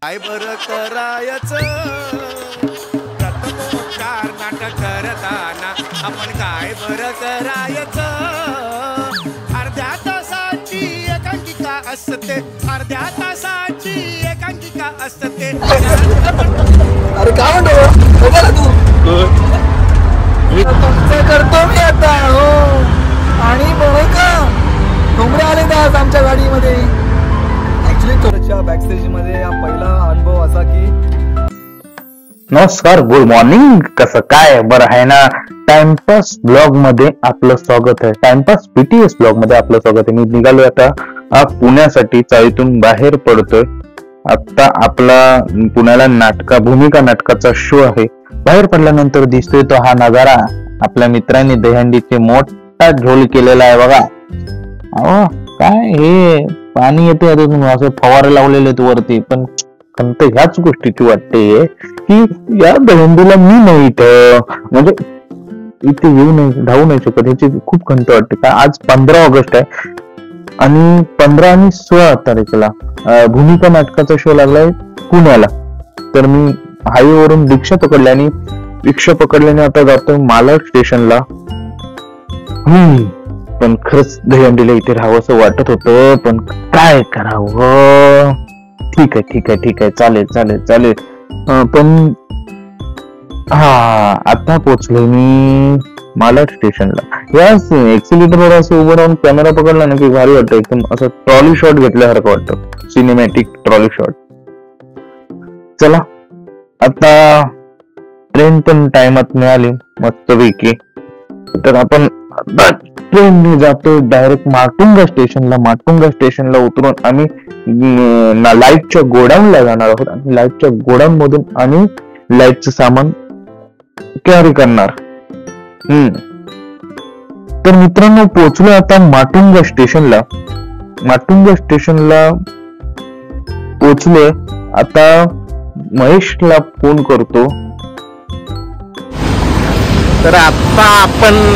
काय बरं करायचं प्रथमोपचार नाटक करताना आपण काय बरं करायचं. अर्ध्या तासाची एकांकिका असते, अर्ध्या तासाची एकांकिका असते. अरे काय म्हणतो तू तुमचं करतो मी आता. हो आणि बरं का डोंगरे आले आज आमच्या गाडीमध्ये. ऍक्च्युली थोड्याशा बॅकस्टेज मध्ये पहिला अनुभव असा की नमस्कार, गुड मॉर्निंग. कसं काय, बरं आहे ना. टाइमपास ब्लॉग मध्ये आपलं स्वागत आहे. टाइमपास पीटीएस ब्लॉग मध्ये आपलं स्वागत आहे. मी निघालोय आता पुण्यासाठी, चाळीतून बाहेर पडतोय. आता आपला पुण्याला भूमिका नाटकाचा शो आहे. बाहेर पडल्यानंतर दिसतोय तो हा नजारा. आपल्या मित्रांनी दहीहंडीचे मोठा झोल केलेला आहे बघा. अहो काय हे पाणी येते असं फवारे लावलेले आहेत वरती. पण खंत ह्याच गोष्टीची वाटते की या दहीहंडीला मी नाही इथं, म्हणजे इथे येऊ नाही, धावू नाही शकत. ह्याची खूप खंत वाटते. का आज 15 ऑगस्ट आहे आणि 15 आणि 16 तारखेला भूमिका नाटकाचा शो लागलाय पुण्याला. तर मी हायवेवरून रिक्षा पकडल्याने आता जातोय मालाड स्टेशनला. पण खरंच दहीहंडीला इथे राहावं असं वाटत होतं, पण काय करावं. ठीक आहे, चालेल. पण आता पोहोचलोय मी मालाड स्टेशनला. या एक्सिलेटरवर असं उभं राहून कॅमेरा पकडला ना की भारी वाटतं. एकदम असं ट्रॉली शॉट घेतल्यासारखं वाटतं, सिनेमॅटिक ट्रॉली शॉट. चला आता ट्रेन पण टाइमात मिळाली मस्तपैकी. तर आपण ट्रेनने जातो डायरेक्ट माटुंगा स्टेशनला उतरून आम्ही लाईटच्या गोडाऊनला जाणार आहोत. आणि लाईटच्या गोडाऊन मधून आम्ही लाईटचं सामान कॅरी करणार. तर मित्रांनो, पोहोचलो आता माटुंगा स्टेशनला पोहोचलोय. आता महेशला फोन करतो. तर आता आपण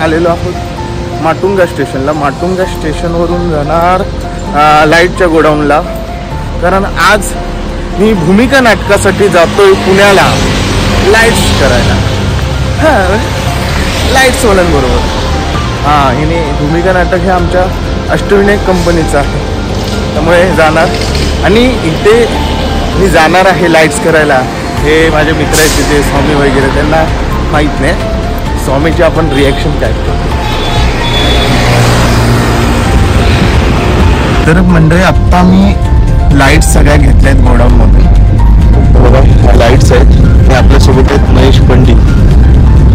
आलेलो आहोत माटुंगा स्टेशनला. माटुंगा स्टेशनवरून जाणार लाईटच्या गोडाऊनला. कारण आज मी भूमिका नाटकासाठी जातोय पुण्याला लाईट्स करायला. लाईट्स वाल्यांबरोबर. हिने भूमिका नाटक हे आमच्या अष्टविनायक कंपनीचं आहे, त्यामुळे जाणार. आणि इथे मी जाणार आहे लाईट्स करायला. हे माझे मित्र आहेत तिथे, स्वामी वगैरे, त्यांना माहीत नाही. स्वामीची आपण रिॲक्शन काय करतो. तर मंडळी, आत्ता मी लाईट्स सगळ्या घेतल्या आहेत गोडाऊन मधून. बघा ह्या लाईट्स आहेत. हे आपल्यासोबत आहेत महेश पंडित.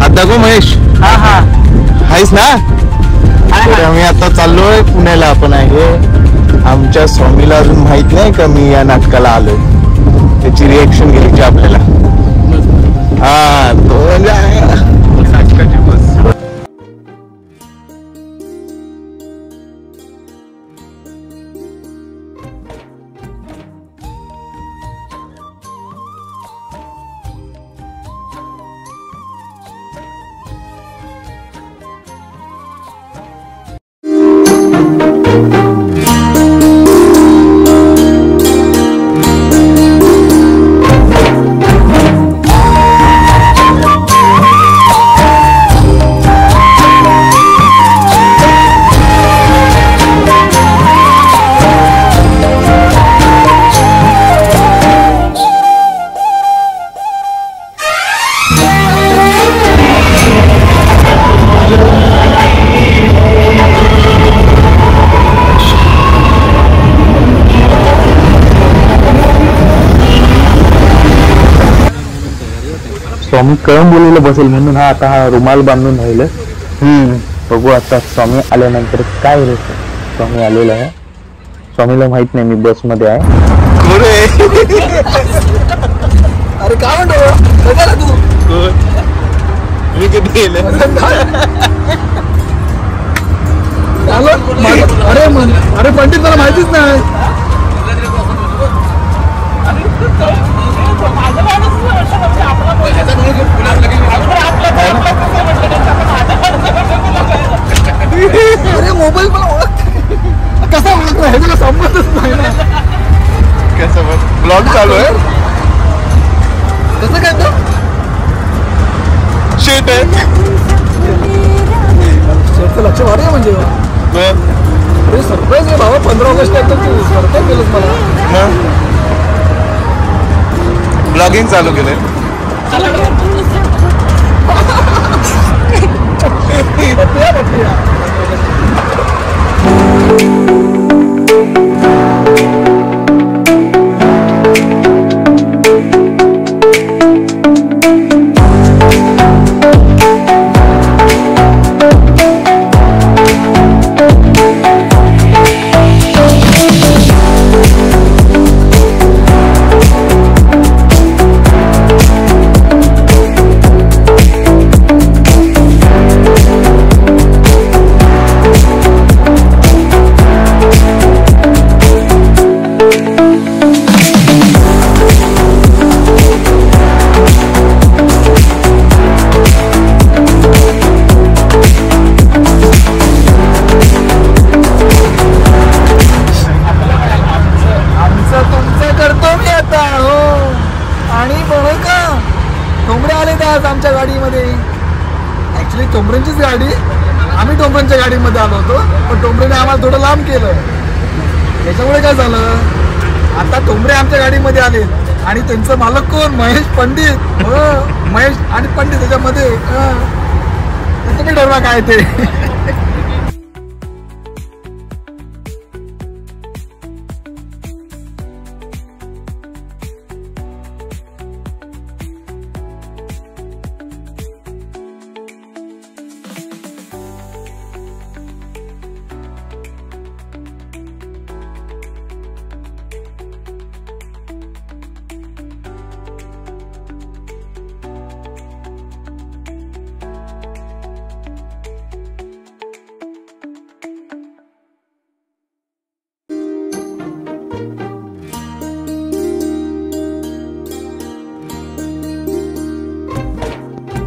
हात दाखव महेश. आहेस ना. तर आम्ही आता चाललोय पुण्याला. आपण आहे, आमच्या स्वामीला अजून माहित नाही का मी या नाटकाला आलोय. त्याची रिएक्शन घ्यायची आपल्याला. तो नाटकाची बस. स्वामी कळंबोलीला बसेल म्हणून आता हा रुमाल बांधून राहिलं. बघू आता स्वामी आल्यानंतर काय होईल. स्वामी आलेला आहे. स्वामीला माहित नाही मी बस मध्ये आहे. अरे काय म्हणतो तू मी कधी गेलं. अरे पंडित मला माहितीच नाही. अरे मोबाईल मला ओळख. कसा म्हणतो हे तुला संबंधच नाही ना. कसं ब्लॉग चालू आहे कसं काय तो शेट आहे शेटचं लक्ष भारी आहे म्हणजे अरे सरप्राईज आहे भावा 15 ऑगस्ट एकदम तू सरप्राईज केलंस मला. ब्लॉगिंग चालू केलंय. आमच्या गाडीमध्ये ऍक्च्युली टोंबरेंचीच गाडी. आम्ही टोंबरेंच्या गाडीमध्ये आलो होतो पण टोंबरेने आम्हाला थोडं लांब केलं. त्याच्यामुळे काय झालं आता टोंबरे आमच्या गाडीमध्ये आले आणि त्यांचं मालक कोण महेश पंडित. महेश आणि पंडित त्याच्यामध्ये तुम्ही ठरवा काय ते.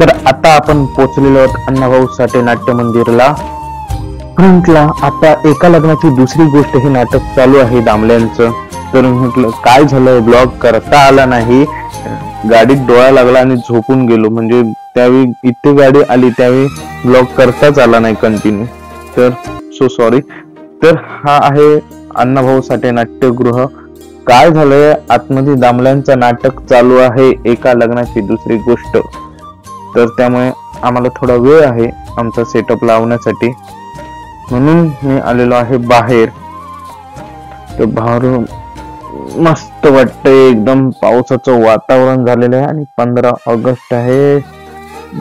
तर आता आपण पोहोचलेलो आहोत अण्णाभाऊ साठे नाट्य मंदिरला फ्रंटला. आता एका लग्नाची दुसरी गोष्ट हे नाटक चालू आहे दामल्यांचं. तर म्हटलं काय झालं ब्लॉग करता आला नाही. गाडीत डोळा लागला आणि झोपून गेलो. म्हणजे त्यावेळी इथे गाडी आली त्यावेळी ब्लॉग करताच आला नाही कंटिन्यू. तर सो सॉरी. तर हा आहे अण्णाभाऊ साठे नाट्यगृह. काय झालंय आतमध्ये दामल्यांचं नाटक चालू आहे एका लग्नाची दुसरी गोष्ट. तर त्यामुळे आम्हाला थोडा वेळ आहे आमचा सेटअप लावण्यासाठी म्हणून मी आलेलो आहे बाहेर. तर बाहेर मस्त वाटतंय एकदम पावसाचं वातावरण झालेलं आहे आणि 15 ऑगस्ट आहे.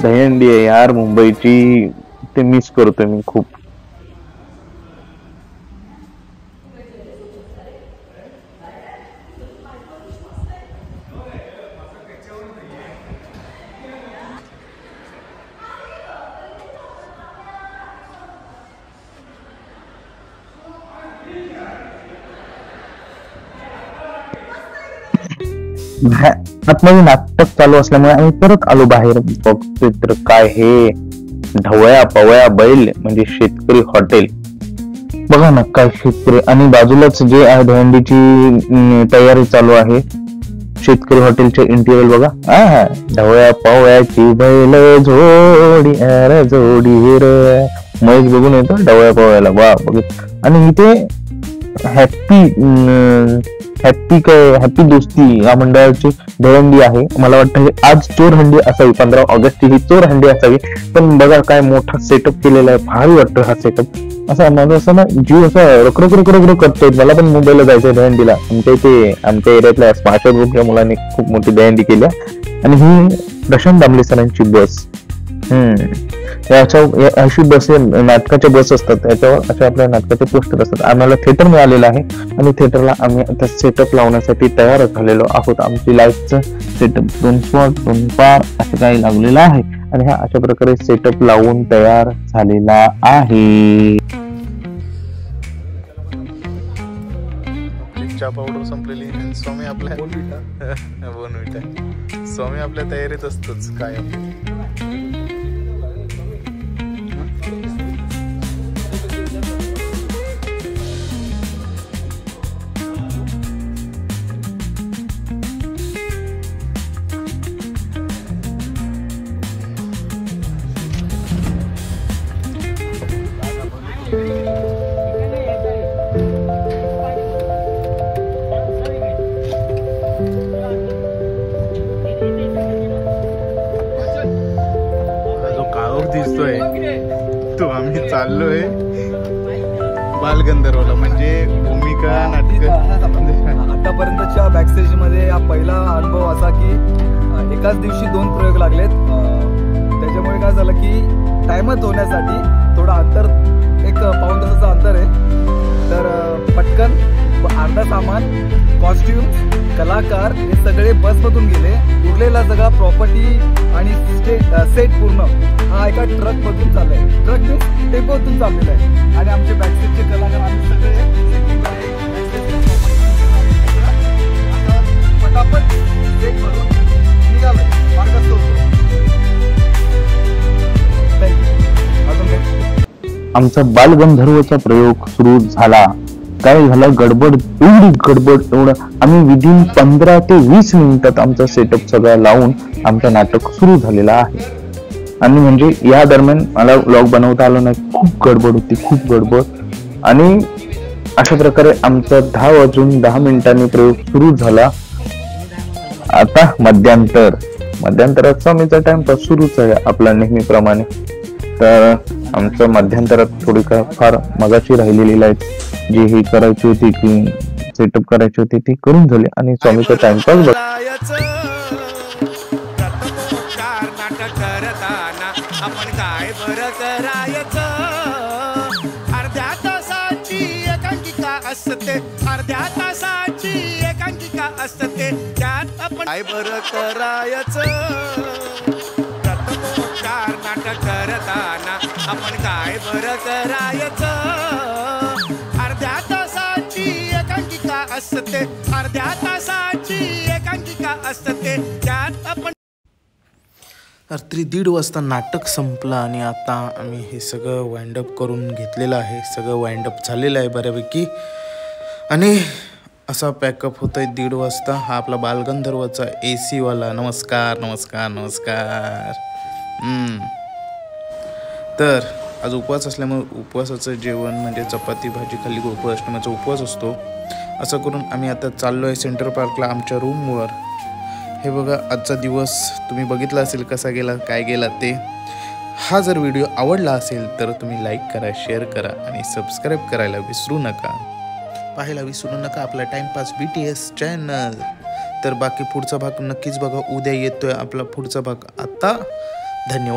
दहीहंडी आहे यार मुंबईची. ते मिस करतोय मी खूप. आतमध्ये नाटक चालू असल्यामुळे आम्ही परत आलो बाहेर. बघतोय तर काय हे ढवळ्या पवळ्या बैल म्हणजे शेतकरी हॉटेल. बघा ना काय शेतकरी आणि बाजूलाच जे आहे दहीहंडीची तयारी चालू आहे. शेतकरी हॉटेलचे इंटिरियर बघा. ढवळ्या पवळ्याची बैल जोडी अरे जोडी हिर महेश बघून येतो ढवळ्या पवळ्याला. वा बघ. आणि इथे हॅपी दोस्ती या मंडळाची दहीहंडी आहे. मला वाटतं आज चोरहंडी असावी. 15 ऑगस्ट ही चोरहंडी असावी. पण बघा काय मोठा सेटअप केलेला आहे. भारी वाटतो हा सेटअप. असा माझं असं ना जीव असा रखरख करतोय. मला पण मुंबईला जायचंय दहीहंडीला. आमच्या एरियातल्या स्मार्ट ग्रुपच्या मुलांनी खूप मोठी दहीहंडी केली आणि ही प्रशांत दामले सरांची बस. अशी बस नाटकाच्या बस असतात त्याच्यावर अशा आपल्या नाटकाचे पोस्टर असतात. आम्हाला थिएटर मिळालेलं आहे आणि थिएटरला आम्ही आता सेटअप लावण्यासाठी तयार झालेलो आहोत. आमची लाईफचं सेटअप 2 स्पॉट 2 पार असं काही लागलेलं आहे आणि हा अशा प्रकारे सेटअप लावून तयार झालेला आहे. चहा पावडर संपलेली. स्वामी आपल्या स्वामी आपल्या तयारीत असतोच कायम. जो काळोख दिसतोय तो आम्ही चाललोय बालगंधर्वला, म्हणजे भूमिका नाटक. आतापर्यंतच्या बॅकस्टेज मध्ये हा पहिला अनुभव असा की एकाच दिवशी 2 प्रयोग लागलेत. त्याच्यामुळे काय झालं की टाइमच होण्यासाठी थोडं अंतर, 1 पाऊण तासाचं अंतर आहे. तर पटकन अर्धा सामान, कॉस्ट्युम, कलाकार हे सगळे बसमधून गेले. उरलेला सगळा प्रॉपर्टी आणि सेट पूर्ण हा एका ट्रक मधून चाललाय. ट्रक टेम्पोतून चाललेला आहे. आणि आमचे बॅकस्टेजचे कलाकार आम्ही सगळे पटापट सेट भरून निघालोय. मार्ग असतो. अजून काय? आमचा बालगंधर्वचा प्रयोग सुरू झाला. काय झालं, गडबड, एवढी गडबड, एवढं आम्ही विदिन 15 ते 20 मिनिटात आमचा सेटअप सगळा लावून आमचं नाटक सुरू झालेलं आहे. आणि म्हणजे या दरम्यान मला व्लॉग बनवता आलं नाही. खूप गडबड होती, खूप गडबड. आणि अशा प्रकारे आमचा 10 वाजून 10 मिनिटांनी प्रयोग सुरू झाला. आता मध्यंतरात स्वामीचा टाइमपास सुरूच आहे आपला नेहमीप्रमाणे. तर आमचं मध्यंतरात थोडी फार मगाची राहिलेली लाईट जी ही करायची होती, की सेटअप करायची होती, ती करून झाली. आणि स्वामीचा टाइमपास आपण काय बरं करायचं. अर्ध्या तासाची एकांकिका असते, अर्ध्या तासाची एकांकिका असते, त्यात आपण काय बरं करायचं. प्रथमोपचार नाटक करताना आपण काय बरं करायचं. अर्ध्या तासाची एकांकिका असते, अर्ध्या तासाची एकांकिका असते, त्यात आपण. रात्री 1:30 वाजता नाटक संपलं आणि आता आम्ही हे सगळं वाइंडअप करून घेतलेलं आहे. सगळं वाइंडअप झालेलं आहे बऱ्यापैकी. आणि असा पॅकअप होत आहे 1:30 वाजता. हा आपला बालगंधर्वचा AC वाला. नमस्कार नमस्कार नमस्कार. तर आज उपवास असल्यामुळे उपवासाचं जेवण म्हणजे चपाती भाजी खाल्ली. गोकुळाष्टमीचा उपवास असतो. असं करून आम्ही आता चाललो आहे सेंटर पार्कला आमच्या रूमवर. हे बघा, आजचा दिवस तुम्ही बघितला असेल कसा गेला, काय गेला ते. हा जर व्हिडिओ आवडला असेल तर तुम्ही लाईक करा, शेअर करा आणि सबस्क्राईब करायला विसरू नका. पाहायला विसरू नका आपला टाइमपास BTS चॅनल. तर बाकी पुढचा भाग नक्कीच बघा. उद्या येतोय आपला पुढचा भाग. आता धन्यवाद.